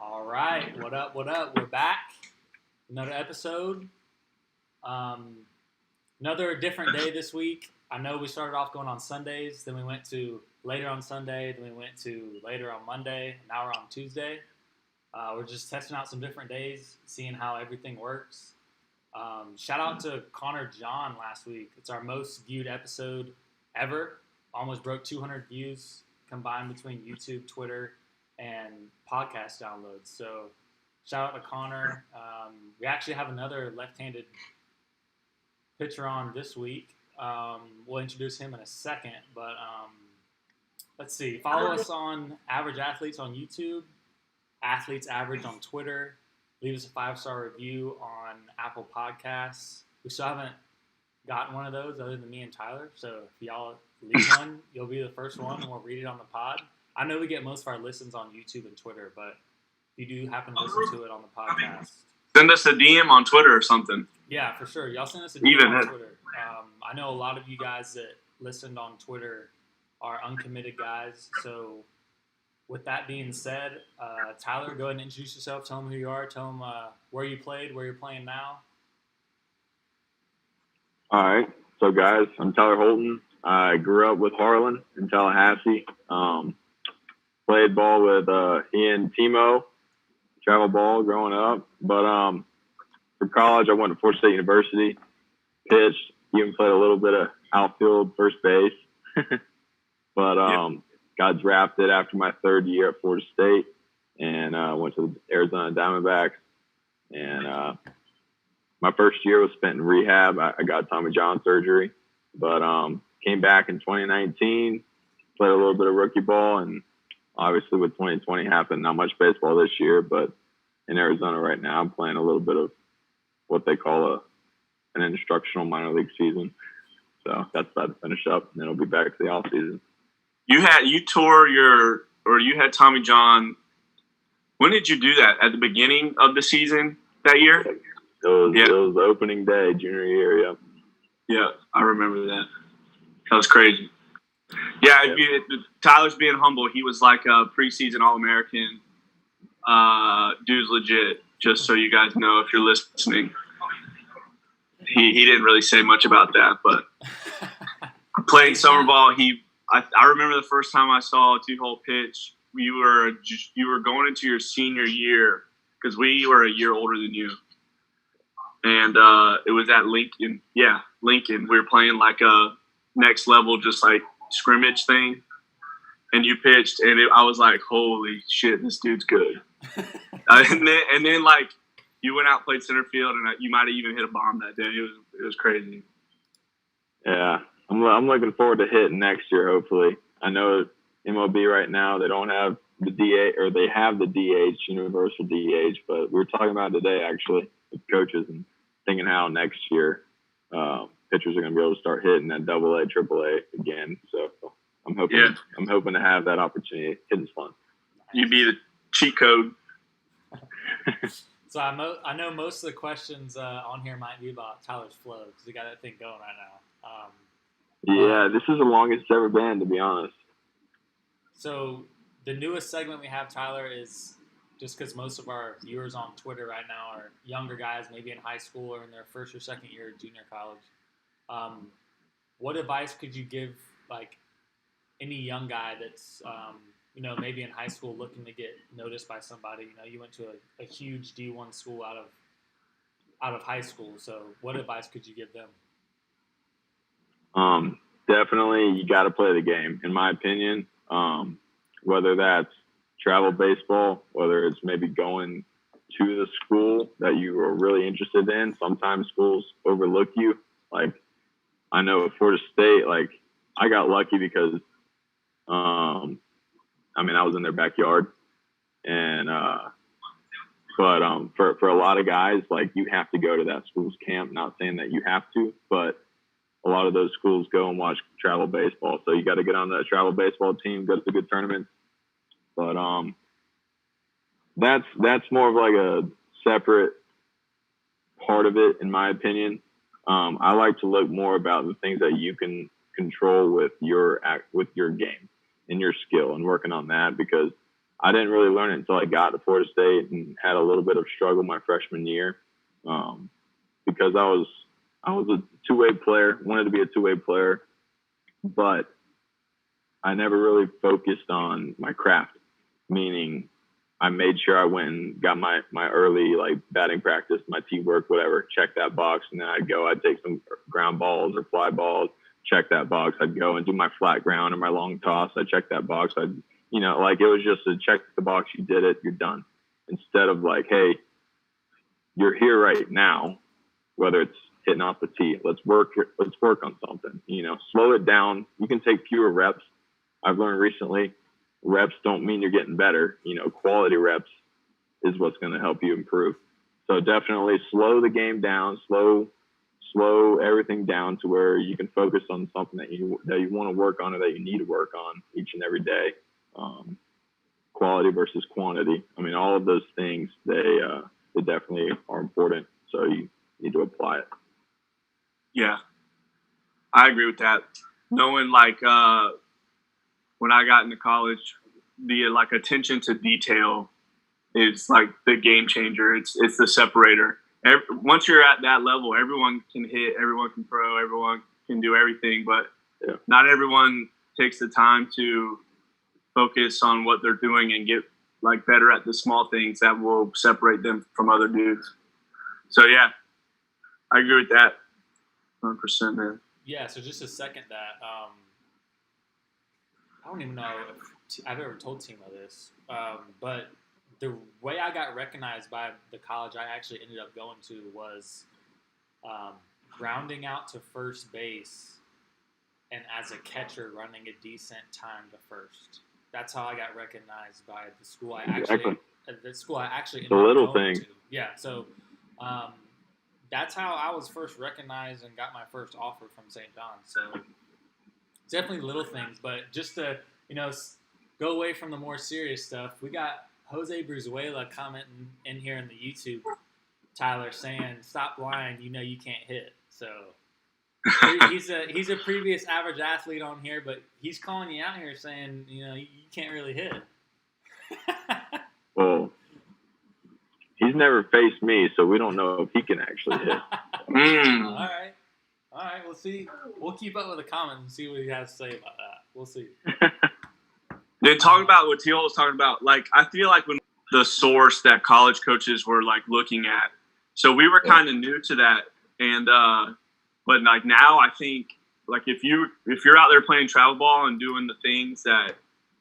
All right, what up? What up? We're back. Another episode. Um, Another different day this week. I know we started off going on Sundays, then we went to later on Sunday, then we went to later on Monday. Now we're on Tuesday. We're just testing out some different days, seeing how everything works. Shout out to Connor John last week. It's our most viewed episode ever. Almost broke 200 views combined between YouTube, Twitter, and podcast downloads. So shout out to Connor. We actually have another left-handed pitcher on this week. We'll introduce him in a second, but let's see. Follow us on Average Athletes on YouTube, Athletes Average on Twitter. Leave us a 5-star review on Apple Podcasts. We still haven't gotten one of those other than me and Tyler. So if y'all leave one, you'll be the first one, and we'll read it on the pod. I know we get most of our listens on YouTube and Twitter, but if you do happen to listen to it on the podcast, send us a DM on Twitter or something. Yeah, for sure. Y'all send us a DM on Twitter. I know a lot of you guys that listened on Twitter are uncommitted guys. So with that being said, Tyler, go ahead and introduce yourself. Tell them who you are. Tell them where you played, where you're playing now. All right. So, guys, I'm Tyler Holton. I grew up with Harlan in Tallahassee. Played ball with he and Timo, travel ball growing up. But for college, I went to Florida State University, pitched, even played a little bit of outfield, first base. But got drafted after my third year at Florida State and went to the Arizona Diamondbacks. And my first year was spent in rehab. I got Tommy John surgery, but came back in 2019, played a little bit of rookie ball, and obviously with 2020 happened, not much baseball this year, but in Arizona right now, I'm playing a little bit of what they call an instructional minor league season. So that's about to finish up, and then it'll be back to the off season. You had Tommy John. When did you do that? At the beginning of the season that year? It was the opening day, junior year, yeah. Yeah, I remember that. That was crazy. Yeah, Tyler's being humble. He was like a preseason All-American. Dude's legit, just so you guys know if you're listening. He didn't really say much about that, but playing summer ball, I remember the first time I saw a two-hole pitch. You were going into your senior year because we were a year older than you, and it was at Lincoln. Yeah, Lincoln. We were playing like a next level, just like scrimmage thing, and you pitched, and I was like, "Holy shit, this dude's good." and then like you went out, played center field, and you might have even hit a bomb that day. It was crazy. Yeah. I'm looking forward to hitting next year, hopefully. I know MLB right now, they don't have the DH, or they have the DH, universal DH, but we were talking about it today, actually, with coaches and thinking how next year pitchers are going to be able to start hitting that AA, AAA again. So I'm hoping to have that opportunity. Hitting's fun. You'd be the cheat code. So I know most of the questions on here might be about Tyler's flow because we got that thing going right now. Yeah, this is the longest it's ever been, to be honest. So the newest segment we have, Tyler, is just because most of our viewers on Twitter right now are younger guys, maybe in high school or in their first or second year of junior college. What advice could you give, like, any young guy that's, maybe in high school looking to get noticed by somebody? You went to a huge D1 school out of high school. So what advice could you give them? Definitely you got to play the game, in my opinion. Whether that's travel baseball, whether it's maybe going to the school that you are really interested in. Sometimes schools overlook you. Like, I know at Florida State, like, I got lucky because, I was in their backyard, and, but for a lot of guys, like, you have to go to that school's camp. Not saying that you have to, but a lot of those schools go and watch travel baseball. So you got to get on that travel baseball team, go to the good tournaments. But that's more of like a separate part of it, in my opinion. I like to look more about the things that you can control with your game and your skill and working on that, because I didn't really learn it until I got to Florida State and had a little bit of struggle my freshman year, because I was a two-way player, wanted to be a two-way player, but I never really focused on my craft, meaning I made sure I went and got my early like batting practice, my teamwork, whatever, check that box, and then I'd take some ground balls or fly balls, check that box. I'd go and do my flat ground or my long toss. I'd check that box. It was just a check the box. You did it. You're done. Instead of like, hey, you're here right now, whether it's hitting off the tee, let's work on something, slow it down. You can take fewer reps. I've learned recently, reps don't mean you're getting better. Quality reps is what's going to help you improve. So definitely slow the game down, slow everything down to where you can focus on something that you want to work on or that you need to work on each and every day. Quality versus quantity. I mean, all of those things, they definitely are important. So you need to apply it. Yeah, I agree with that. Knowing like when I got into college, the like attention to detail is like the game changer. It's the separator. Once you're at that level, everyone can hit, everyone can throw, everyone can do everything, but not everyone takes the time to focus on what they're doing and get like better at the small things that will separate them from other dudes. So yeah, I agree with that 100%, man. Yeah, so just to second that, I don't even know if I've ever told Timo this, but the way I got recognized by the college I actually ended up going to was grounding out to first base and as a catcher running a decent time to first. That's how I got recognized by the school I actually ended up going to. Yeah, so that's how I was first recognized and got my first offer from St. John's. So definitely little things, but just to go away from the more serious stuff, we got Jose Bruzuela commenting in here in the YouTube, Tyler, saying, "Stop lying, you can't hit." So he's a previous average athlete on here, but he's calling you out here saying, you can't really hit. Well, he's never faced me, so we don't know if he can actually hit. All right, we'll see. We'll keep up with the comments and see what he has to say about that. We'll see. Then talking about what Teal was talking about, like I feel like when the source that college coaches were like looking at, so we were kind of new to that, and but like now I think like if you're out there playing travel ball and doing the things that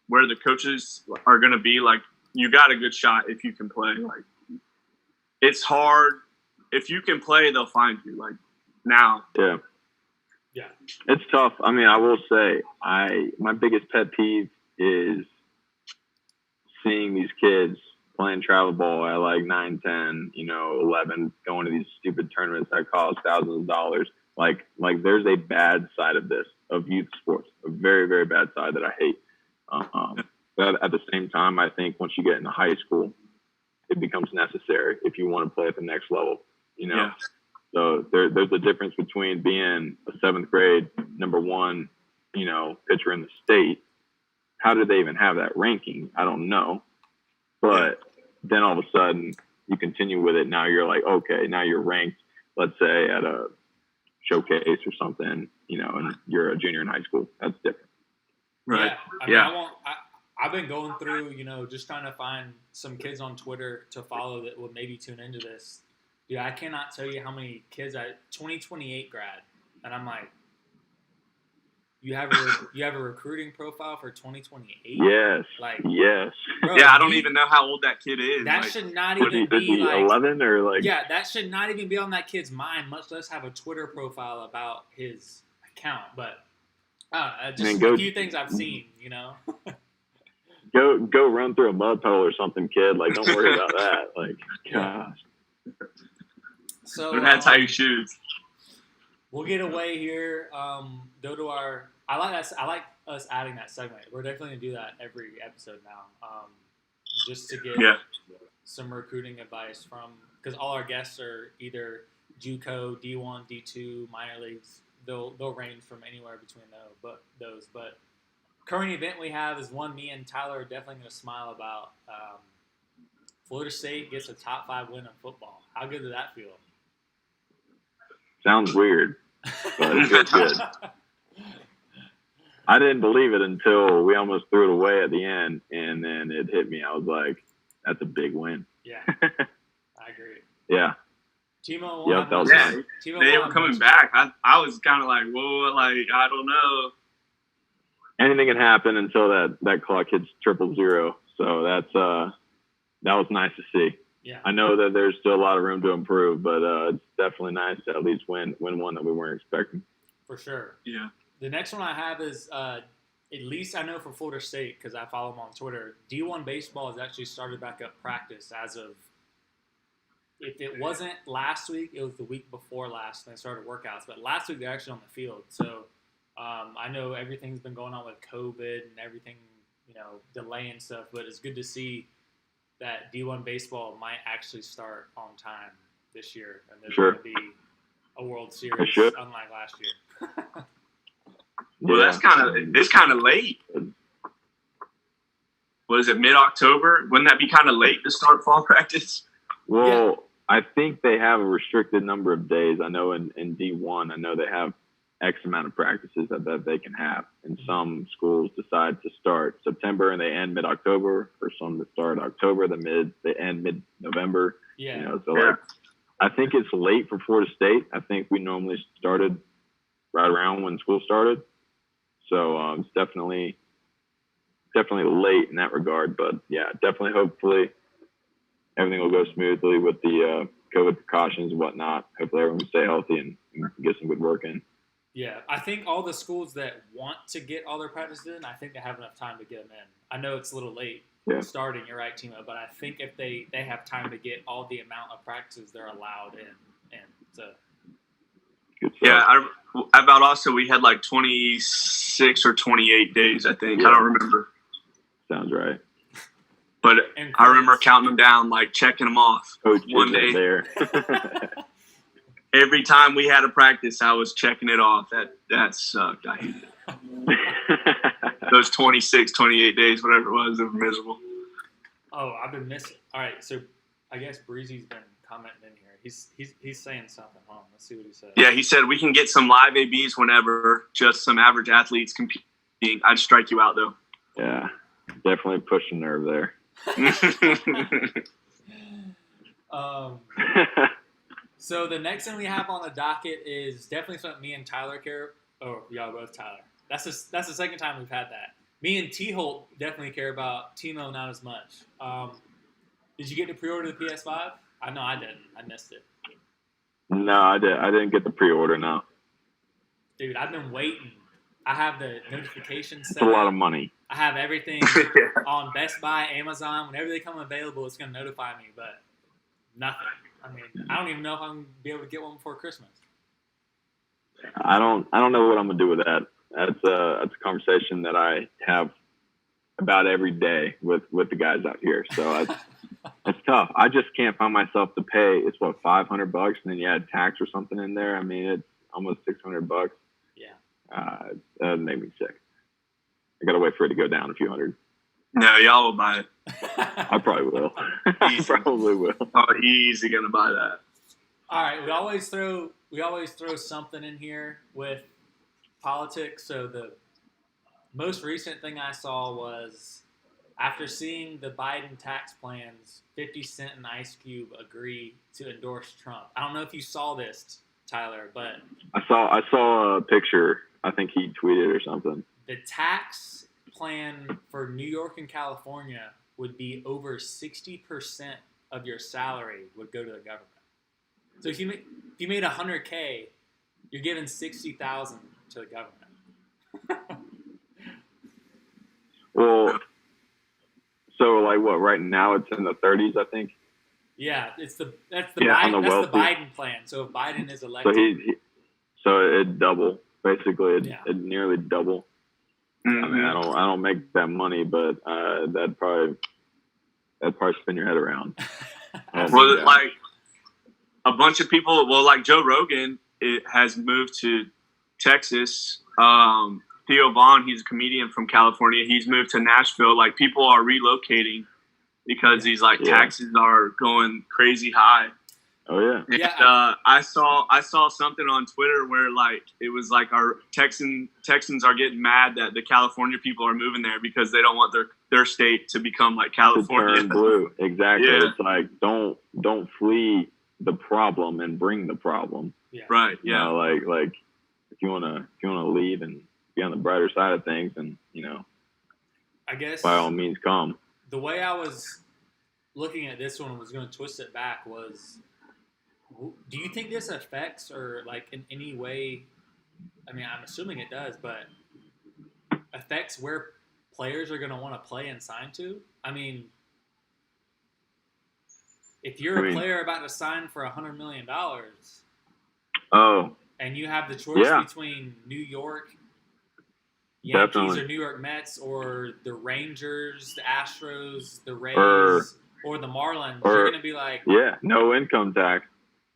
where the coaches are going to be, like you got a good shot if you can play. Like it's hard if you can play, they'll find you. Like now, yeah, it's tough. I mean, I will say, my biggest pet peeve is seeing these kids playing travel ball at like 9, 10, 11, going to these stupid tournaments that cost thousands of dollars. Like there's a bad side of this, of youth sports, a very, very bad side that I hate. But at the same time, I think once you get into high school, it becomes necessary if you want to play at the next level, Yeah. So there's a difference between being a 7th grade number 1, pitcher in the state. How did they even have that ranking? I don't know. But then all of a sudden you continue with it. Now you're like, okay, now you're ranked, let's say at a showcase or something, and you're a junior in high school. That's different. Right. Yeah. I've been going through, just trying to find some kids on Twitter to follow that would maybe tune into this. Dude, I cannot tell you how many kids 2028 grad, and I'm like, you have a recruiting profile for 2028? Yes. Yes. Bro, yeah, I don't even know how old that kid is. That should not even be like 11 or like. Yeah, that should not even be on that kid's mind, much less have a Twitter profile about his account. But just a few things I've seen, Go run through a mud puddle or something, kid. Like, don't worry about that. Like, gosh. So don't have tight shoes. We'll get away here. Go to our. I like us adding that segment. We're definitely gonna do that every episode now, just to get some recruiting advice from, because all our guests are either JUCO, D1, D2, minor leagues. They'll range from anywhere between those. But current event we have is one me and Tyler are definitely going to smile about. Florida State gets a top 5 win in football. How good did that feel? Sounds weird, but it feels good. I didn't believe it until we almost threw it away at the end, and then it hit me. I was like, that's a big win. Yeah, I agree. Yeah. Timo, Yep, that was Yeah, Timo they were coming back. I was kind of like, whoa, like, I don't know. Anything can happen until that clock hits 000. So that was nice to see. Yeah. I know that there's still a lot of room to improve, but it's definitely nice to at least win one that we weren't expecting. For sure. Yeah. The next one I have is, at least I know for Florida State, because I follow them on Twitter, D1 baseball has actually started back up practice as of, if it wasn't last week, it was the week before last, and they started workouts. But last week, they're actually on the field. So I know everything's been going on with COVID and everything, delaying stuff, but it's good to see that D1 baseball might actually start on time this year, and there's going to be a World Series unlike last year. Well, it's kind of late. What is it, mid-October? Wouldn't that be kind of late to start fall practice? Well, I think they have a restricted number of days. I know in D1, I know they have X amount of practices that they can have. And some schools decide to start September and they end mid-October, or some that start October, they end mid-November. Yeah. I think it's late for Florida State. I think we normally started right around when school started. So it's definitely late in that regard. But, yeah, definitely hopefully everything will go smoothly with the COVID precautions and whatnot. Hopefully everyone can stay healthy and get some good work in. Yeah, I think all the schools that want to get all their practices in, I think they have enough time to get them in. I know it's a little late starting, you're right, Timo, but I think if they have time to get all the amount of practices they're allowed in. So. Yeah, about also we had like 26 or 28 days, I think. Yeah. I don't remember. Sounds right. But I remember counting them down, like checking them off. One day. There. Every time we had a practice, I was checking it off. That sucked. I hated it. Those 26, 28 days, whatever it was, they were miserable. Oh, I've been missing. All right, so I guess Breezy's been commenting in here. He's saying something. Hold on, let's see what he said. Yeah, he said we can get some live ABs whenever, just some average athletes competing. I'd strike you out, though. Yeah, definitely push the nerve there. So the next thing we have on the docket is definitely something me and Tyler care. Oh, y'all both Tyler. That's the second time we've had that. Me and T-Holt definitely care about. Timo not as much. Did you get to pre-order the PS5? I know I didn't. I missed it. No, I didn't get the pre-order. No. Dude, I've been waiting. I have the notifications set. It's a lot of money. I have everything on Best Buy, Amazon. Whenever they come available, it's going to notify me, but nothing. I mean, I don't even know if I'm going to be able to get one before Christmas. I don't know what I'm going to do with that. That's a conversation that I have about every day with the guys out here. So it's tough. I just can't find myself to pay. It's what, $500, and then you add tax or something in there. I mean, it's almost $600. Yeah. That made me sick. I got to wait for it to go down a few hundred. No, y'all will buy it. I probably will. I probably will. Oh, easy gonna buy that. All right, we always throw something in here with politics. So the most recent thing I saw was after seeing the Biden tax plans, 50 Cent and Ice Cube agree to endorse Trump. I don't know if you saw this, Tyler, but I saw a picture. I think he tweeted or something. The tax plan for New York and California would be over 60% of your salary would go to the government. So if you made $100K, you're giving $60,000 to the government. Well, so like what? Right now it's in the 30s, I think. Yeah, that's the Biden plan. So if Biden is elected, so it'd double. Basically, it'd nearly double. Mm-hmm. I mean, I don't make that money, but that'd probably spin your head around. Well, like a bunch of people, like Joe Rogan, has moved to Texas. Theo Vaughn, he's a comedian from California. He's moved to Nashville. Like, people are relocating because these taxes are going crazy high. Oh yeah. And, I saw something on Twitter where like it was like our Texans are getting mad that the California people are moving there because they don't want their state to become like California. To turn blue. Exactly. Yeah. It's like don't flee the problem and bring the problem. Yeah. Right. Yeah. You know, like if you wanna leave and be on the brighter side of things, and I guess by all means come. the way I was looking at this one was going to twist it back was, do you think this affects or like in any way, I mean, I'm assuming it does, but affects where players are going to want to play and sign to? I mean, if you're a player about to sign for $100 million and you have the choice between New York Yankees or New York Mets or the Rangers, the Astros, the Rays, or the Marlins, you're going to be like, no income tax.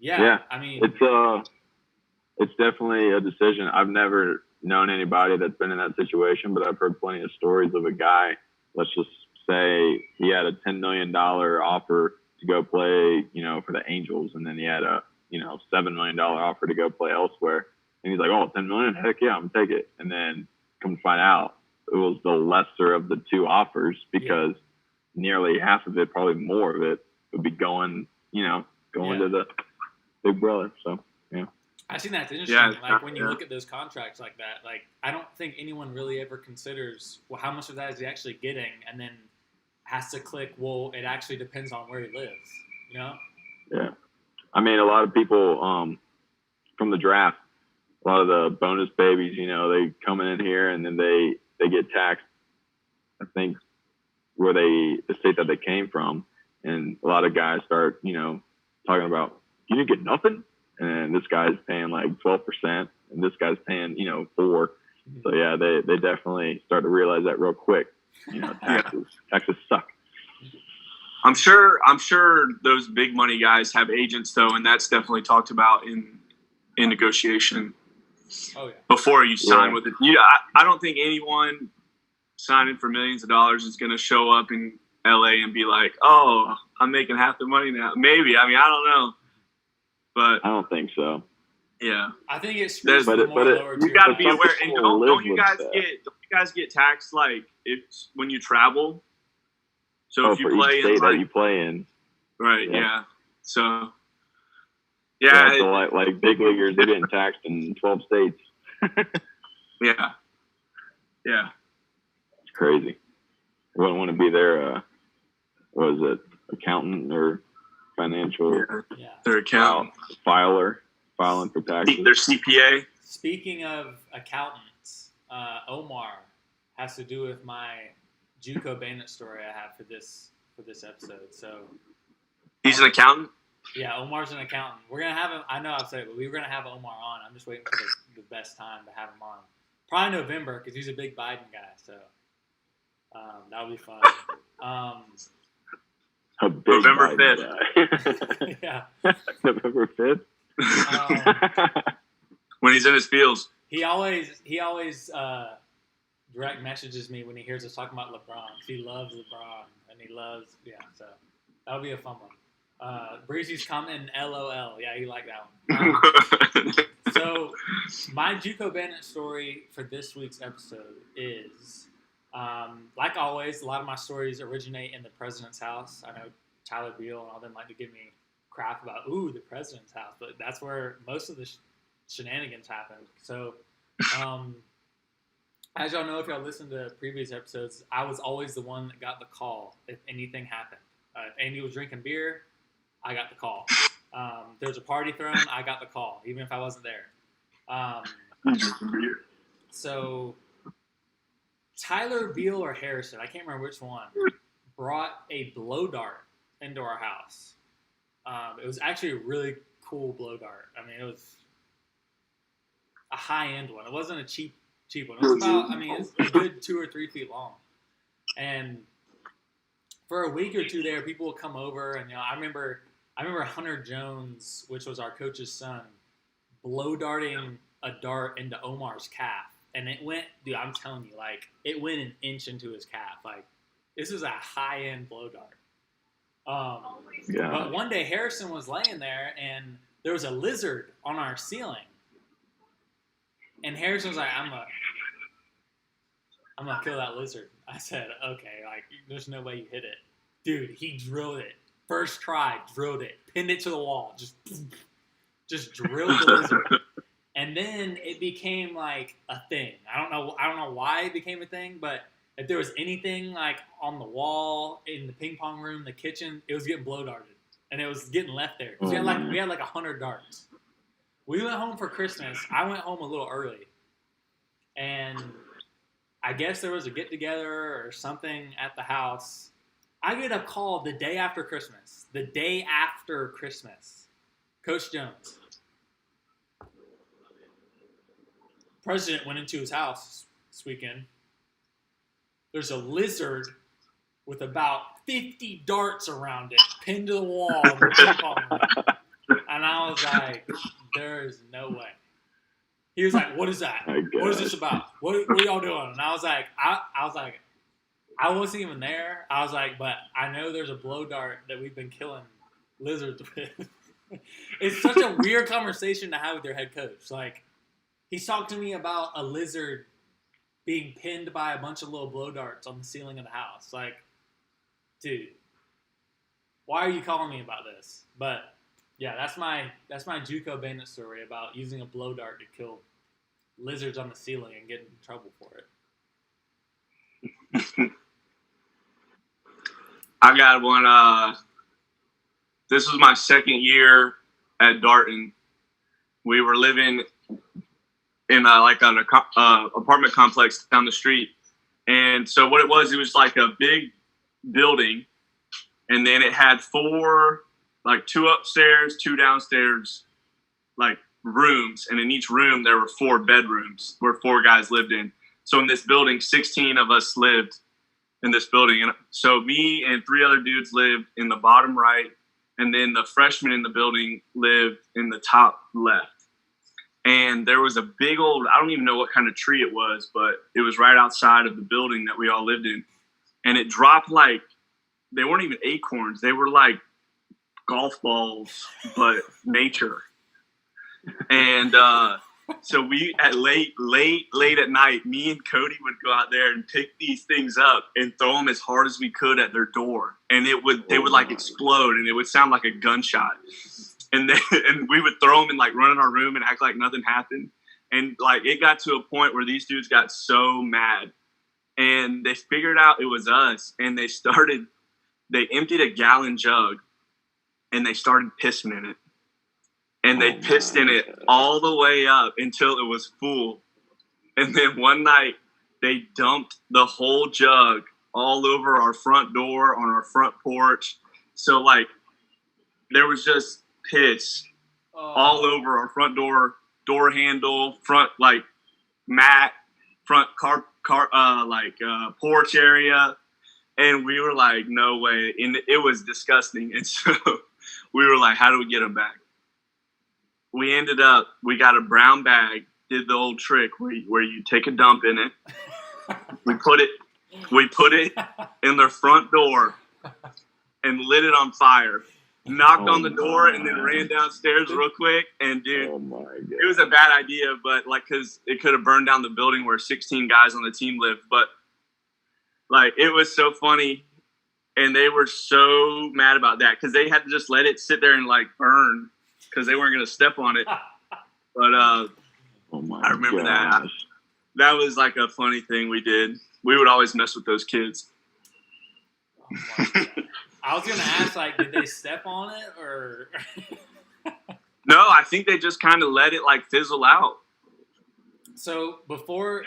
Yeah. I mean, it's definitely a decision. I've never known anybody that's been in that situation, but I've heard plenty of stories of a guy, let's just say he had a $10 million offer to go play, for the Angels, and then he had a, $7 million offer to go play elsewhere. And he's like, oh, $10 million? Heck yeah, I'm going to take it. And then come to find out it was the lesser of the two offers because nearly half of it, probably more of it, would be going to the big brother. So, yeah. I think that's interesting. Like when you look at those contracts like that, like I don't think anyone really ever considers, well, how much of that is he actually getting, and then has to click, well, it actually depends on where he lives. Yeah. I mean, a lot of people from the draft, a lot of the bonus babies, they come in here and then they get taxed, I think, where the state that they came from. And a lot of guys start, talking about, you didn't get nothing? And this guy's paying like 12%, and this guy's paying, 4%. So yeah, they definitely start to realize that real quick. Taxes suck. I'm sure those big money guys have agents though, and that's definitely talked about in negotiation. Oh, yeah. Before you sign with it. I don't think anyone signing for millions of dollars is going to show up in LA and be like, oh, I'm making half the money now. Maybe. I mean, I don't know. But I don't think so. Yeah. I think it's more lower tier. You got to be aware. And don't you guys get taxed like when you travel? So if you play each state that you play in. Right, yeah. So so like big leaguers, they're getting taxed in 12 states. Yeah. It's crazy. You wouldn't want to be their, accountant or financial their accountant. Filing for taxes. Their CPA. Speaking of accountants, Omar has to do with my juco bandit story I have for this episode. So he's an accountant? Yeah, Omar's an accountant. We're going to have him. I know I've said it, but we were going to have Omar on. I'm just waiting for the best time to have him on. Probably November because he's a big Biden guy. So that'll be fun. November 5th. Yeah. November 5th? When he's in his fields. He always direct messages me when he hears us talking about LeBron. He loves LeBron. And he loves, so that'll be a fun one. Breezy's commenting LOL. Yeah, you like that one. So my JUCO bandit story for this week's episode is, like always, a lot of my stories originate in the president's house. I know Tyler Beal and all them like to give me crap about, the president's house, but that's where most of the shenanigans happened. So, as y'all know, if y'all listened to previous episodes, I was always the one that got the call if anything happened. If Andy was drinking beer, I got the call. There was a party thrown, I got the call, even if I wasn't there. So Tyler Beal or Harrison, I can't remember which one, brought a blow dart into our house. It was actually a really cool blow dart. I mean, it was a high-end one. It wasn't a cheap one. It was about, it's a good 2 or 3 feet long. And for a week or two there, people would come over, and I remember Hunter Jones, which was our coach's son, blow darting a dart into Omar's calf, and it went, dude, I'm telling you, like, it went an inch into his calf. Like, this is a high-end blow dart. But one day Harrison was laying there, and there was a lizard on our ceiling. And Harrison was like, I'm gonna kill that lizard. I said, okay, like, there's no way you hit it. Dude, he drilled it. First try, drilled it. Pinned it to the wall. Just drilled the lizard. And then it became like a thing. I don't know why it became a thing, but if there was anything like on the wall, in the ping pong room, the kitchen, it was getting blow darted. And it was getting left there. We had like 100 darts. We went home for Christmas. I went home a little early. And I guess there was a get together or something at the house. I get a call the day after Christmas. The day after Christmas. Coach Jones. President went into his house this weekend. There's a lizard with about 50 darts around it, pinned to the wall. And I was like, there is no way. He was like, what is that? What is this about? What are y'all doing? And I was like, I wasn't even there. I was like, but I know there's a blow dart that we've been killing lizards with. It's such a weird conversation to have with your head coach. Like, he's talked to me about a lizard being pinned by a bunch of little blow darts on the ceiling of the house. Like, dude, why are you calling me about this? But yeah, that's my juco bandit story about using a blow dart to kill lizards on the ceiling and getting in trouble for it. I got one. This was my second year at Darton. We were living in an apartment complex down the street. And so what it was like a big building. And then it had 4, like 2 upstairs, 2 downstairs, like rooms. And in each room, there were 4 bedrooms where 4 guys lived in. So in this building, 16 of us lived in this building. And so me and 3 other dudes lived in the bottom right. And then the freshmen in the building lived in the top left. And there was a big old, I don't even know what kind of tree it was, but it was right outside of the building that we all lived in. And it dropped like, they weren't even acorns. They were like golf balls, but nature. And so we, at late at night, me and Cody would go out there and pick these things up and throw them as hard as we could at their door. And they would like explode, and it would sound like a gunshot. And we would throw them and like run in our room and act like nothing happened. And like it got to a point where these dudes got so mad, and they figured out it was us. And they emptied a gallon jug, and they started pissing in it. And they pissed in it all the way up until it was full. And then one night they dumped the whole jug all over our front door, on our front porch. So like there was just piss all over our front door handle, front like mat, front porch area. And we were like, no way. And it was disgusting. And so we were like, how do we get them back? We got a brown bag, did the old trick where you take a dump in it. We put it in their front door and lit it on fire. Knocked on the door and then ran downstairs real quick. And dude, it was a bad idea, but like, cause it could have burned down the building where 16 guys on the team lived. But like, it was so funny. And they were so mad about that, cause they had to just let it sit there and like burn, cause they weren't going to step on it. But I remember that. That was like a funny thing we did. We would always mess with those kids. I was going to ask, like, did they step on it or? No, I think they just kind of let it like fizzle out. So before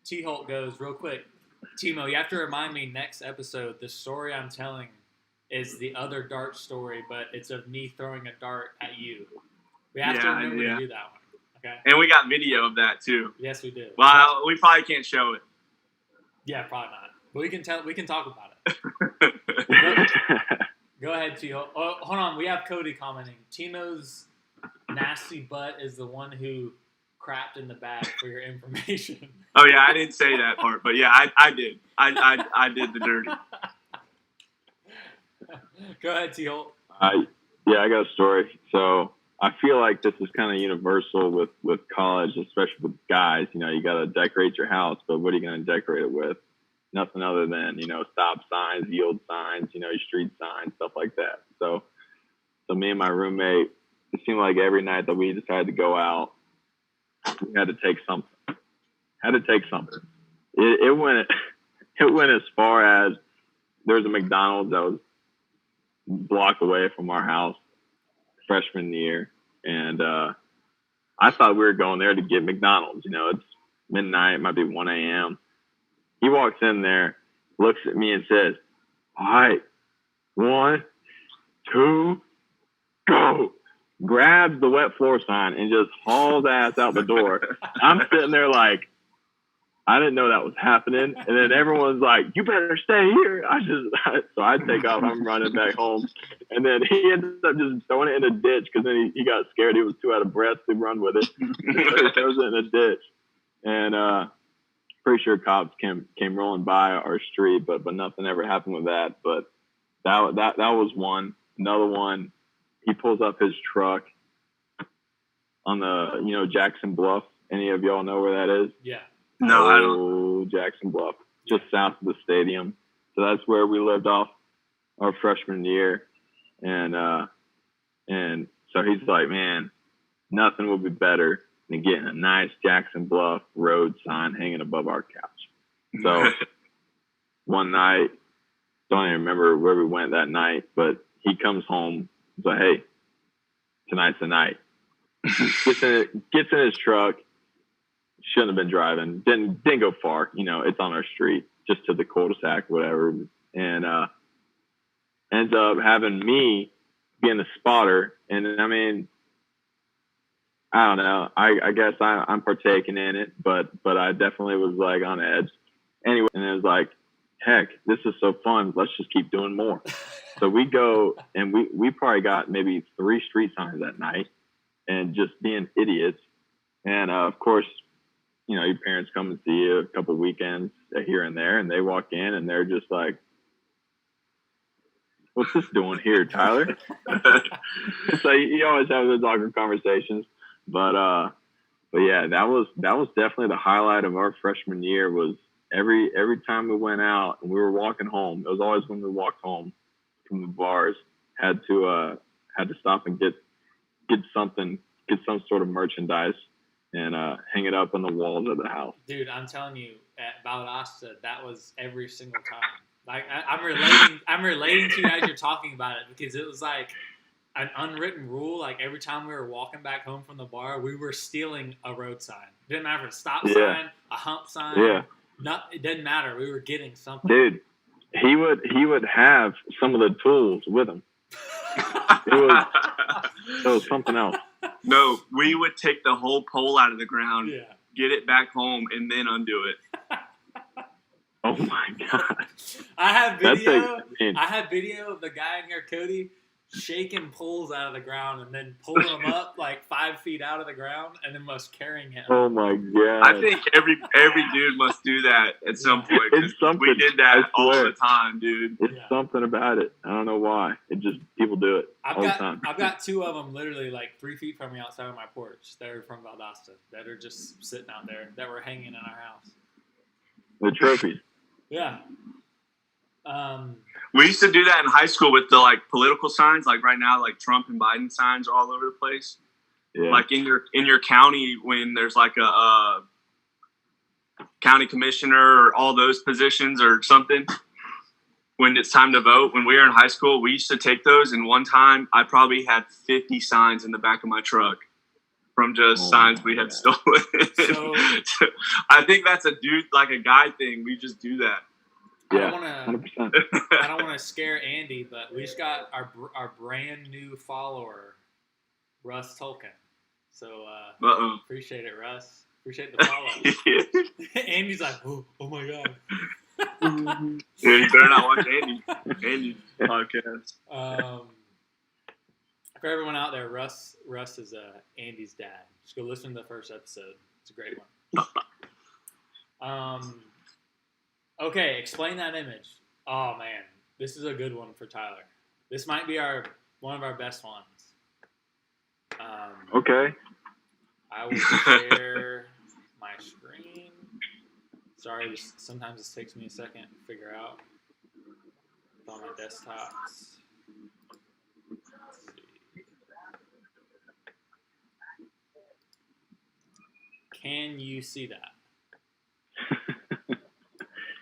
T-Holt goes, real quick, Timo, you have to remind me next episode, the story I'm telling is the other dart story, but it's of me throwing a dart at you. We have to remember to do that one. Okay. And we got video of that too. Yes, we do. Well, we probably can't show it. Yeah, probably not. But we can talk about it. Go ahead, T-Holt. Oh, hold on. We have Cody commenting. Timo's nasty butt is the one who crapped in the bag for your information. Oh yeah, I didn't say that part, but yeah, I did. I did the dirty. Go ahead, T-Holt. Yeah, I got a story. So I feel like this is kind of universal with college, especially with guys. You know, you got to decorate your house, but what are you going to decorate it with? Nothing other than, you know, stop signs, yield signs, you know, your street signs, stuff like that. So me and my roommate, it seemed like every night that we decided to go out, we had to take something. It went as far as there was a McDonald's that was a block away from our house freshman year, and I thought we were going there to get McDonald's. You know, it's midnight, it might be 1 a.m. He walks in there, looks at me and says, "All right, 1, 2, go." Grabs the wet floor sign and just hauls ass out the door. I'm sitting there like, I didn't know that was happening. And then everyone's like, "You better stay here." So I take off. I'm running back home. And then he ended up just throwing it in a ditch because then he got scared. He was too out of breath to run with it. So he throws it in a ditch. And pretty sure cops came rolling by our street, but nothing ever happened with that. But that was one. Another one, he pulls up his truck on the, you know, Jackson Bluff. Any of y'all know where that is? Yeah. No, I don't. Jackson Bluff, just south of the stadium. So that's where we lived off our freshman year. And so he's like, "Man, nothing will be better than getting a nice Jackson Bluff road sign hanging above our couch." So one night, don't even remember where we went that night, but he comes home. He's like, "Hey, tonight's the night." Gets in his truck. Shouldn't have been driving. Didn't go far. You know, it's on our street, just to the cul-de-sac, whatever. And ends up having me being the spotter. And I mean, I don't know. I guess I'm partaking in it, but I definitely was like on edge. Anyway, and it was like, heck, this is so fun. Let's just keep doing more. So we go, and we probably got maybe 3 street signs that night, and just being idiots. And of course, you know, your parents come and see you a couple weekends here and there, and they walk in and they're just like, "What's this doing here, Tyler?" So you always have those awkward conversations. But yeah, that was definitely the highlight of our freshman year. Was every time we went out and we were walking home. It was always when we walked home from the bars, had to stop and get some sort of merchandise and hang it up on the walls of the house. Dude, I'm telling you, at Valdosta, that was every single time. Like I'm relating to you as you're talking about it, because it was like an unwritten rule. Like every time we were walking back home from the bar, we were stealing a road sign. It didn't matter if it's a stop sign, a hump sign. Yeah. It didn't matter. We were getting something. Dude, he would have some of the tools with him. It was something else. No, we would take the whole pole out of the ground, get it back home, and then undo it. Oh my God! I have video of the guy in here, Cody, shaking poles out of the ground and then pulling them up like 5 feet out of the ground and then was carrying it. Oh my God! I think every dude must do that at some point. It's something. We did that all the time, dude. It's something about it. I don't know why. It just, people do it all the time. I've got 2 of them literally like 3 feet from me outside of my porch. They're from Valdosta that are just sitting out there that were hanging in our house. The trophies. Yeah. We used to do that in high school with the like political signs. Like right now, like Trump and Biden signs are all over the place. Yeah. Like in your county, when there's like a county commissioner or all those positions or something, when it's time to vote, when we were in high school, we used to take those. And one time, I probably had 50 signs in the back of my truck from just signs we had stolen. So, I think that's a guy thing. We just do that. Yeah, I don't want to scare Andy, but we just got our brand new follower, Russ Tolkien. So appreciate it, Russ. Appreciate the follow. Andy's like, oh my God. Yeah, you better not watch Andy's podcast. For everyone out there, Russ is Andy's dad. Just go listen to the first episode. It's a great one. Okay, explain that image. Oh man, this is a good one for Tyler. This might be one of our best ones. Okay. I will share my screen. Sorry, sometimes this takes me a second to figure out. It's on my desktops. Let's see. Can you see that?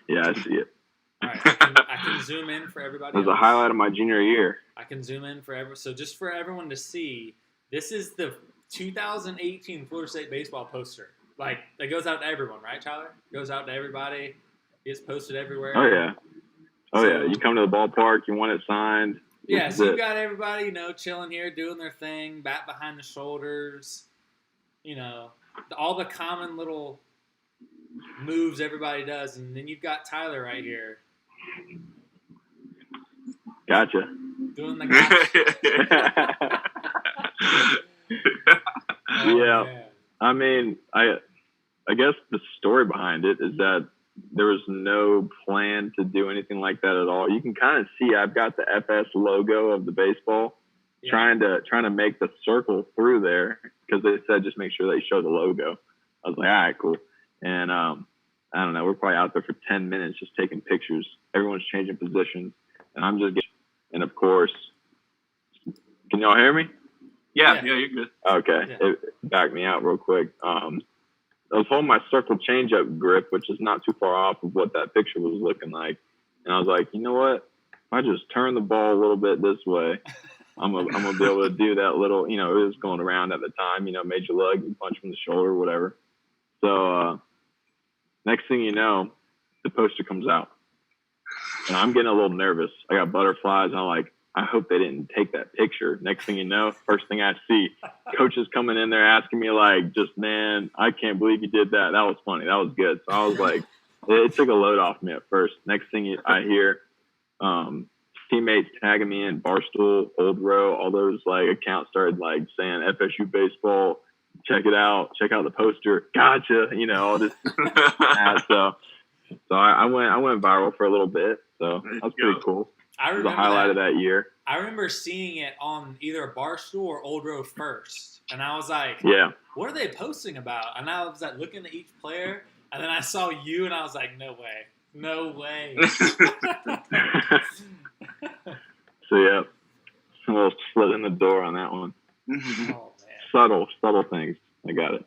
Yeah, I see it. All right, I can zoom in for everybody. It was a else. highlight of my junior year. I can zoom in so just for everyone to see, this is the 2018 Florida State baseball poster. Like, that goes out to everyone, right, Tyler? Goes out to everybody. It's posted everywhere. Oh, yeah. Yeah. You come to the ballpark, you want it signed. Yeah, so you got everybody, chilling here, doing their thing, bat behind the shoulders, all the common little moves everybody does. And then you've got Tyler right here. Gotcha. Doing the gotcha. Yeah. Man. I mean, I guess the story behind it is that there was no plan to do anything like that at all. You can kind of see I've got the FS logo of the baseball, trying to make the circle through there because they said just make sure they show the logo. I was like, all right, cool. And I don't know, we're probably out there for 10 minutes just taking pictures. Everyone's changing positions, and I'm just getting. And of course, can y'all hear me? Yeah, you're good. Okay, back me out real quick. I was holding my circle changeup grip, which is not too far off of what that picture was looking like. And I was like, you know what? If I just turn the ball a little bit this way, I'm gonna be able to do that little, it was going around at the time, major lug, punch from the shoulder, whatever. So next thing you know, the poster comes out. And I'm getting a little nervous. I got butterflies, and I'm like, I hope they didn't take that picture. Next thing you know, first thing I see, coaches coming in there asking me man, I can't believe you did that. That was funny. That was good. So I was like, it took a load off me at first. Next thing I hear, teammates tagging me in Barstool, Old Row, all those accounts started saying FSU baseball, check it out, check out the poster, gotcha, all this. So I went viral for a little bit. So that was pretty cool. I remember the highlight of that year. I remember seeing it on either Barstool or Old Row first, and I was like, "Yeah, what are they posting about?" And I was looking at each player, and then I saw you, and I was like, "No way." So yeah, a little slit in the door on that one. Oh man, Subtle things. I got it.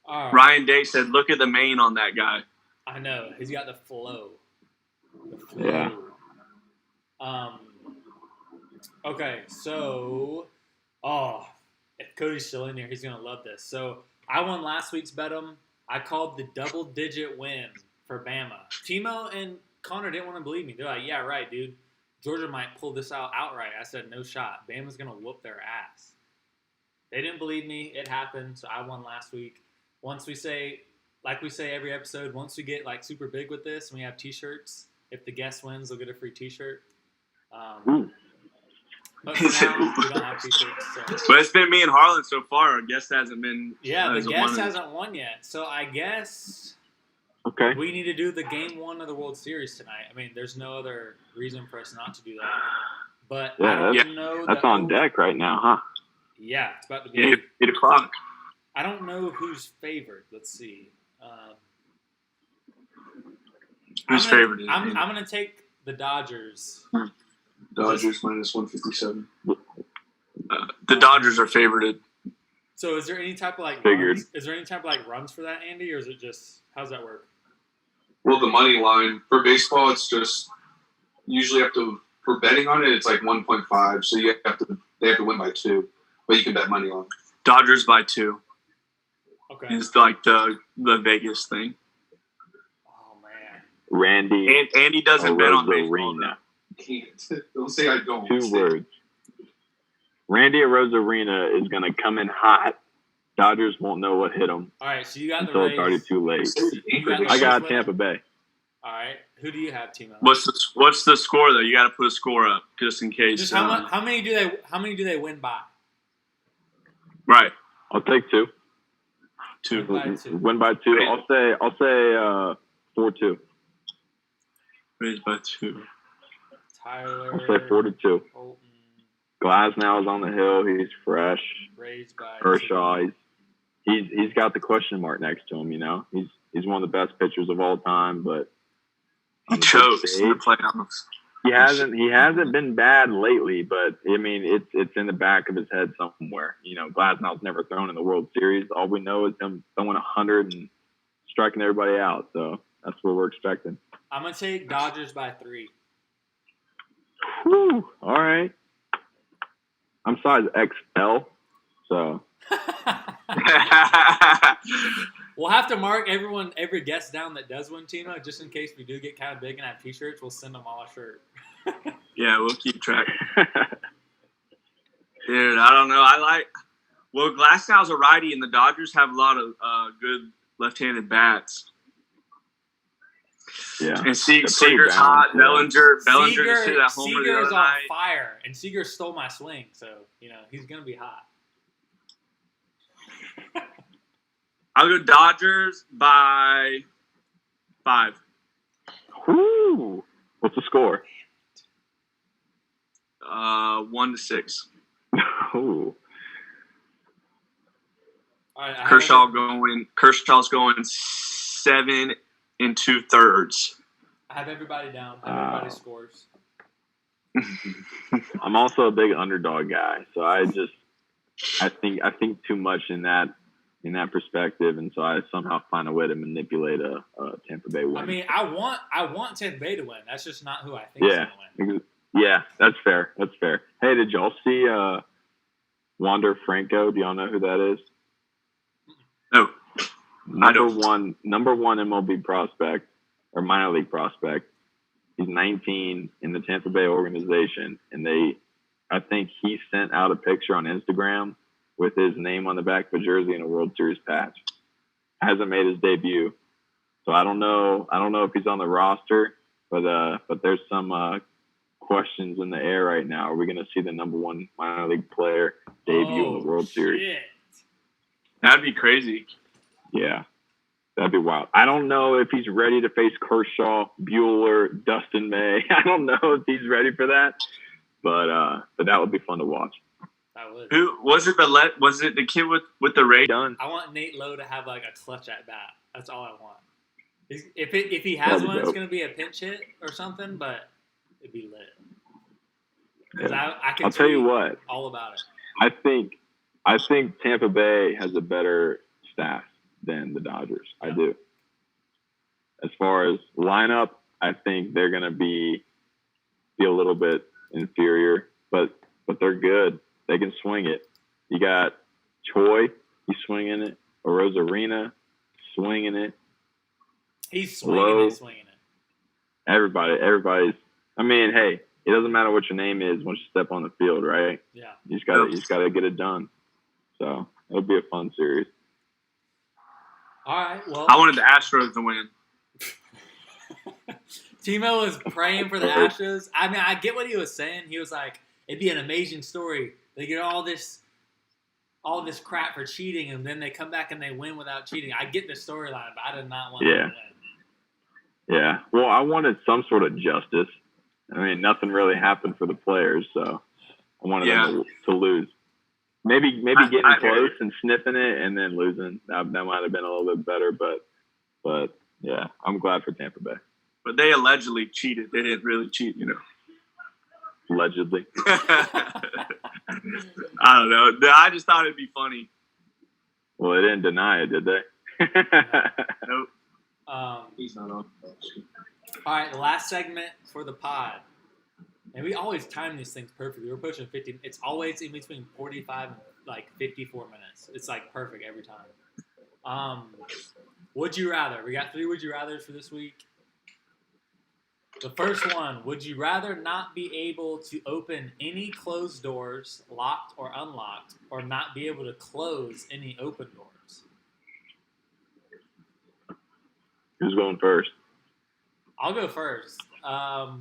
Right. Ryan Day said, "Look at the mane on that guy." I know he's got the flow. Yeah. Okay, so, if Cody's still in here, he's going to love this. So, I won last week's Bet'em. I called the double-digit win for Bama. Timo and Connor didn't want to believe me. They're like, yeah, right, dude. Georgia might pull this out outright. I said, no shot. Bama's going to whoop their ass. They didn't believe me. It happened, so I won last week. Once we say, like we say every episode, once we get super big with this and we have T-shirts, if the guest wins, they'll get a free T-shirt. But for now, we don't have T-shirts. So. But it's been me and Harlan so far. Our guest hasn't been. Yeah, the guest hasn't won yet. So I guess we need to do the game 1 of the World Series tonight. I mean, there's no other reason for us not to do that. But I don't know. That's on deck right now, huh? Yeah, it's about to be 8 o'clock. I don't know who's favored. Let's see. Who's favored? I'm going to take the Dodgers. Dodgers minus 157. The Dodgers are favorited. So is there any type of Figured. runs? Is there any type of runs for that, Andy, or is it just how's that work? Well, the money line for baseball, it's just usually for betting on it, it's 1.5. So they have to win by 2, but you can bet money on. Dodgers by 2. Okay. It's the Vegas thing. Oh man. Randy. Andy doesn't bet on baseball. Arena. Can't. Don't say I don't. 2 words. Randy Arozarena is going to come in hot. Dodgers won't know what hit them. All right, so you got until the Rays. It's already too late. You got the I got Rays Tampa Bay. All right. Who do you have, Timo? What's the score though? You got to put a score up just in case. Just how many do they win by? Right. I'll take 2. Win by 2. Win by 2. I'll say 4-2. Raised by 2. Tyler. I'll say 4-2. Holton. Glasnow is on the hill. He's fresh. Raised by Kershaw. 2. He's got the question mark next to him. You know, he's one of the best pitchers of all time, but he chokes in the playoffs. He hasn't been bad lately, but I mean it's in the back of his head somewhere. You know, Glasnow's never thrown in the World Series. All we know is him throwing 100 and striking everybody out. So that's what we're expecting. I'm gonna take Dodgers by 3. Whew, all right. I'm size XL, so We'll have to mark every guest down that does win, Timo, just in case we do get kind of big and have T-shirts. We'll send them all a shirt. Yeah, we'll keep track. Dude, I don't know. Glasnow's a righty, and the Dodgers have a lot of good left-handed bats. Yeah, and Seager's hot. Yeah. Bellinger just hit that homer Seager the is other on night. fire, and Seager stole my swing, so he's gonna be hot. I'll go Dodgers by 5. Whoo! What's the score? 1-6. Ooh. All right, Kershaw's going 7 2/3. I have everybody down. Everybody scores. I'm also a big underdog guy, so I think too much in that perspective, and so I somehow find a way to manipulate a Tampa Bay win. I mean, I want Tampa Bay to win. That's just not who I think is going to win. Yeah, that's fair. Hey, did y'all see Wander Franco? Do y'all know who that is? No. Number one MLB prospect or minor league prospect. He's 19 in the Tampa Bay organization, and I think he sent out a picture on Instagram with his name on the back of a jersey and a World Series patch. Hasn't made his debut, so I don't know if he's on the roster, but there's some questions in the air right now. Are we going to see the number 1 minor league player debut in the World Series? Shit. That'd be crazy. Yeah, that'd be wild. I don't know if he's ready to face Kershaw, Buehler, Dustin May. I don't know if he's ready for that, but that would be fun to watch. I would. Who was it? Was it the kid with the Rays? Done. I want Nate Lowe to have like a clutch at bat. That's all I want. If he has one, it's going to be a pinch hit or something, but it'd be lit. Because I'll tell you what. All about it. I think Tampa Bay has a better staff than the Dodgers. Yeah. I do. As far as lineup, I think they're going to be a little bit inferior, but they're good. They can swing it. You got Choi, he's swinging it. Rosarina, swinging it. He's swinging it. Everybody's. I mean, hey, it doesn't matter what your name is once you step on the field, right? Yeah. You just got to get it done. So it'll be a fun series. All right. Well, I wanted the Astros to win. Timo was praying for the Astros. I mean, I get what he was saying. He was like, it'd be an amazing story. They get all this crap for cheating, and then they come back and they win without cheating. I get the storyline, but I did not want them to win. Yeah. Well, I wanted some sort of justice. I mean, nothing really happened for the players, so I wanted them to lose. Maybe getting close and sniffing it and then losing. That might have been a little bit better, but yeah, I'm glad for Tampa Bay. But they allegedly cheated. They didn't really cheat, Allegedly. I don't know. I just thought it'd be funny. Well, they didn't deny it, did they? Nope. He's not on. All right, the last segment for the pod. And we always time these things perfectly. We're pushing 50. It's always in between 45 and 54 minutes. It's perfect every time. Would you rather? We got 3 would you rathers for this week. The first one, would you rather not be able to open any closed doors, locked or unlocked, or not be able to close any open doors? Who's going first? I'll go first. I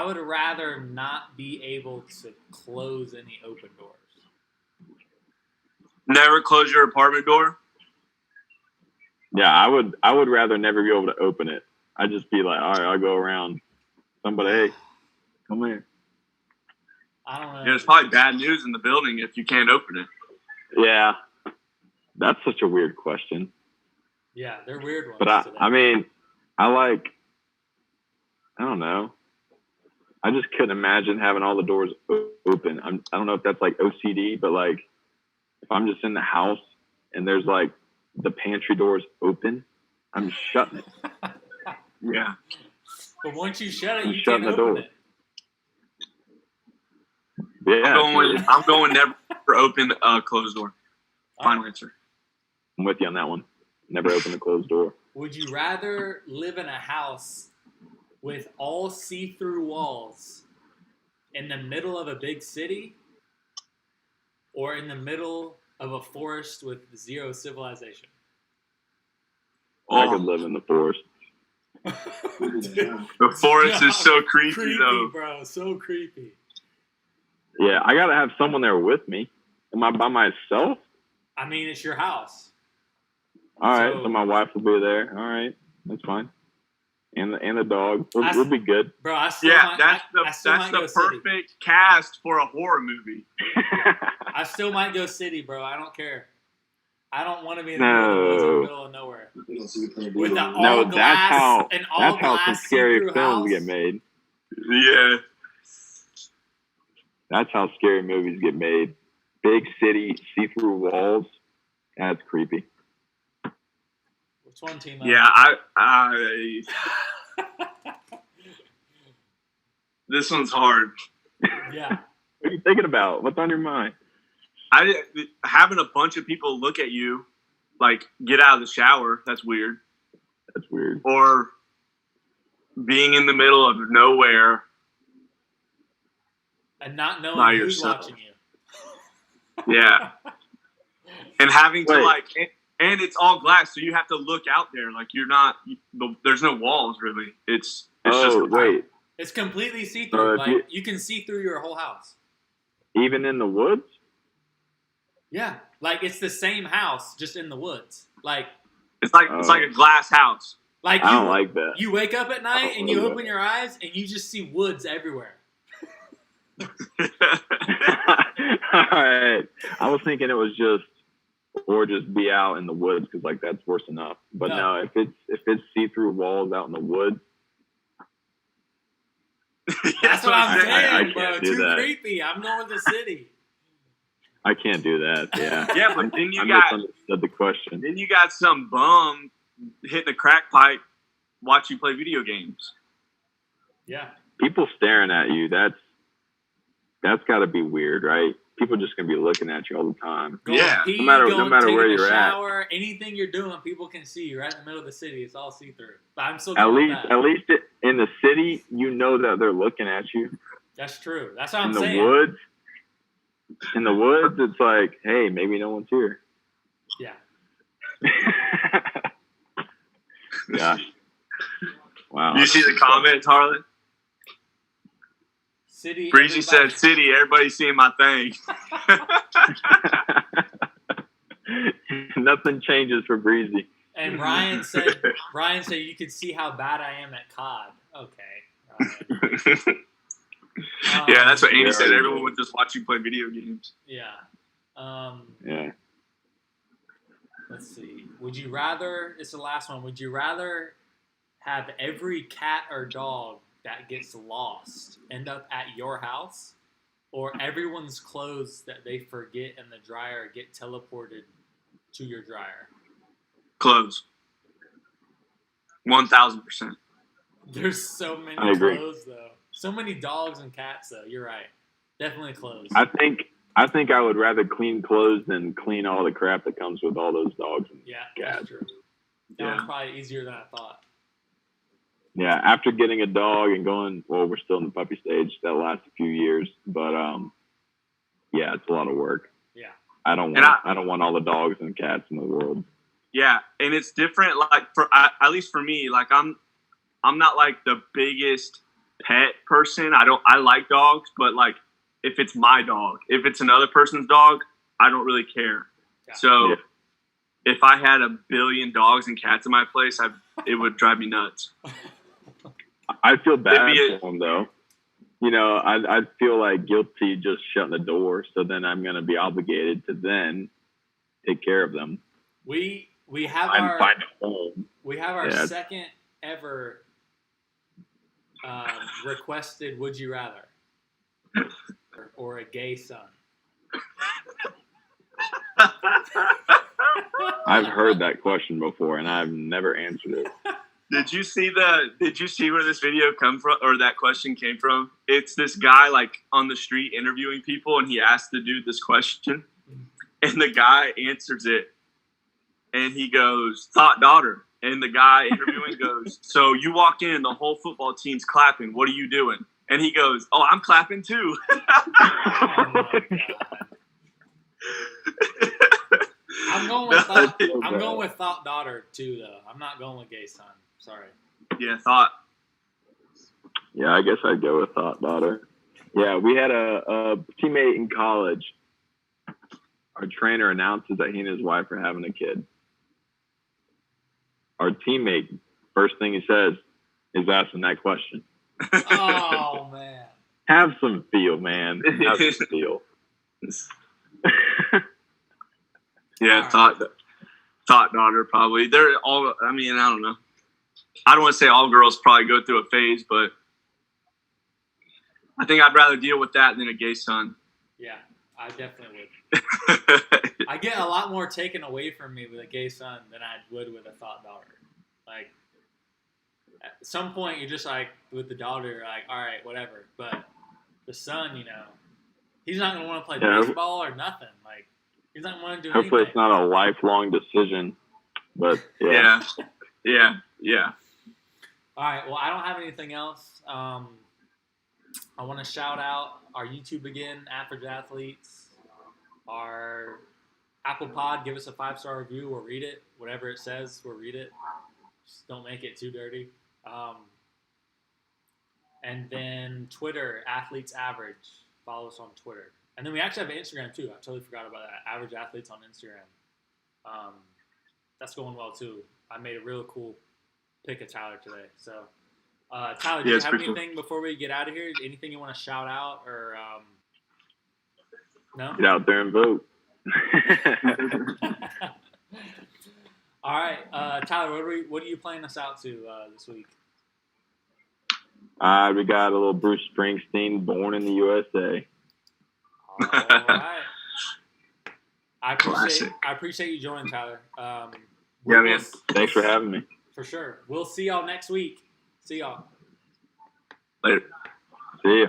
would rather not be able to close any open doors. Never close your apartment door. Yeah, I would rather never be able to open it. I'd just be like, all right, I'll go around. Somebody, hey, come here. I don't know. Yeah, there's probably bad news in the building if you can't open it. Yeah, that's such a weird question. Yeah, they're weird ones. But today. I mean, I don't know. I just couldn't imagine having all the doors open. I don't know if that's like OCD, but like if I'm just in the house and there's like the pantry doors open, I'm shutting it. Yeah. But once you shut it, I'm you shutting can't the open door. it. Yeah, I'm going never open a closed door. Final answer. I'm with you on that one. Never open a closed door. Would you rather live in a house with all see-through walls in the middle of a big city or in the middle of a forest with zero civilization? I could live in the forest. The forest is so creepy, though. Bro. So creepy. Yeah, I gotta have someone there with me. Am I by myself? I mean, it's your house. All right, so my wife will be there. All right, that's fine. And the dog. We'll be good. Bro, I still Yeah, might, that's the perfect cast for a horror movie. I still might go city, bro. I don't care. I don't want to be in the middle of the woods in the middle of nowhere. With the all glass and all that's glass how some scary see-through films house. get made. Yeah. That's how scary movies get made. Big city, see-through walls. That's creepy. Which one, team? Yeah, I this one's hard. Yeah. What are you thinking about? What's on your mind? Having a bunch of people look at you, like get out of the shower. That's weird. That's weird. Or being in the middle of nowhere And not knowing by who's yourself. watching you. Yeah. And having to and it's all glass, so you have to look out there. Like you're not. There's no walls really. It's just. Wait. It's completely see-through. Like you can see through your whole house. Even in the woods? Yeah, like it's the same house, just in the woods. Like it's like a glass house. Like I don't like that. You wake up at night and you open your eyes and you just see woods everywhere. All right. I was thinking it was just be out in the woods because like that's worse enough. But no, if it's see-through walls out in the woods. That's what I'm saying, bro. Too that. Creepy. I'm going to the city. I can't do that. Yeah. Yeah, but then you misunderstood the question. Then you got some bum hitting a crack pipe, watch you play video games. Yeah. People staring at you. That's got to be weird, right? People just gonna be looking at you all the time. No matter where you're shower, at. Anything you're doing, people can see you right in the middle of the city. It's all see through. But I'm still at least in the city, you know that they're looking at you. That's true. That's what I'm saying. In the woods, it's like, hey, maybe no one's here. Yeah. Gosh. Wow. You see the comments, Harlan? City. Breezy said, "City, everybody's seeing my thing." Nothing changes for Breezy. And Ryan said, you can see how bad I am at COD. Okay. Yeah, that's what Andy said. Everyone would just watch you play video games. Yeah. Yeah. Let's see. Would you rather? It's the last one. Would you rather have every cat or dog that gets lost end up at your house, or everyone's clothes that they forget in the dryer get teleported to your dryer? Clothes. 1,000%. There's so many clothes though. So many dogs and cats though. You're right. Definitely clothes. I think I would rather clean clothes than clean all the crap that comes with all those dogs and cats. That's true. That was probably easier than I thought. Yeah, after getting a dog and going, well, we're still in the puppy stage. That lasts a few years, but yeah, it's a lot of work. Yeah, I don't want all the dogs and cats in the world. Yeah, and it's different. Like at least for me, like I'm I'm not like the biggest pet person. I like dogs, but like if it's my dog, if it's another person's dog, I don't really care. Yeah. So if I had a billion dogs and cats in my place, it would drive me nuts. I feel bad for them though. You know, I feel like guilty just shutting the door. So then I'm going to be obligated to then take care of them. We have find a home. We have our second ever requested "Would you rather" or a gay son. I've heard that question before, and I've never answered it. Did you see where this video come from, or that question came from? It's this guy like on the street interviewing people, and he asked the dude this question, and the guy answers it, and he goes, "Thought daughter," and the guy interviewing goes, "So you walk in, the whole football team's clapping. What are you doing?" And he goes, "Oh, I'm clapping too." Oh my God. I'm going with thought daughter too, though. I'm not going with gay son. Sorry. Yeah, thought. Yeah, I guess I'd go with thought daughter. Yeah, we had a teammate in college. Our trainer announces that he and his wife are having a kid. Our teammate, first thing he says, is asking that question. Oh, man. Have some feel, man. Have some feel. Yeah, thought daughter probably. They're all. I mean, I don't know. I don't want to say all girls probably go through a phase, but I think I'd rather deal with that than a gay son. Yeah, I definitely would. I get a lot more taken away from me with a gay son than I would with a thought daughter. Like, at some point, you're just like, with the daughter, you're like, all right, whatever. But the son, you know, he's not going to want to play baseball or nothing. Like, he's not going to do Hopefully anything. it's not a lifelong decision. But, Yeah. All right, well, I don't have anything else. I want to shout out our YouTube again, Average Athletes. Our Apple Pod, give us a 5-star review. We'll read it. Whatever it says, we'll read it. Just don't make it too dirty. And then Twitter, Athletes Average. Follow us on Twitter. And then we actually have an Instagram, too. I totally forgot about that. Average Athletes on Instagram. That's going well, too. I made a real cool pick of Tyler today. So, Tyler, do you have anything before we get out of here? Anything you want to shout out or no? Get out there and vote. All right, Tyler, what are you playing us out to this week? We got a little Bruce Springsteen, Born in the USA. All right. I appreciate you joining, Tyler. Yeah, man. Thanks for having me. For sure. We'll see y'all next week. See y'all. Later. See ya.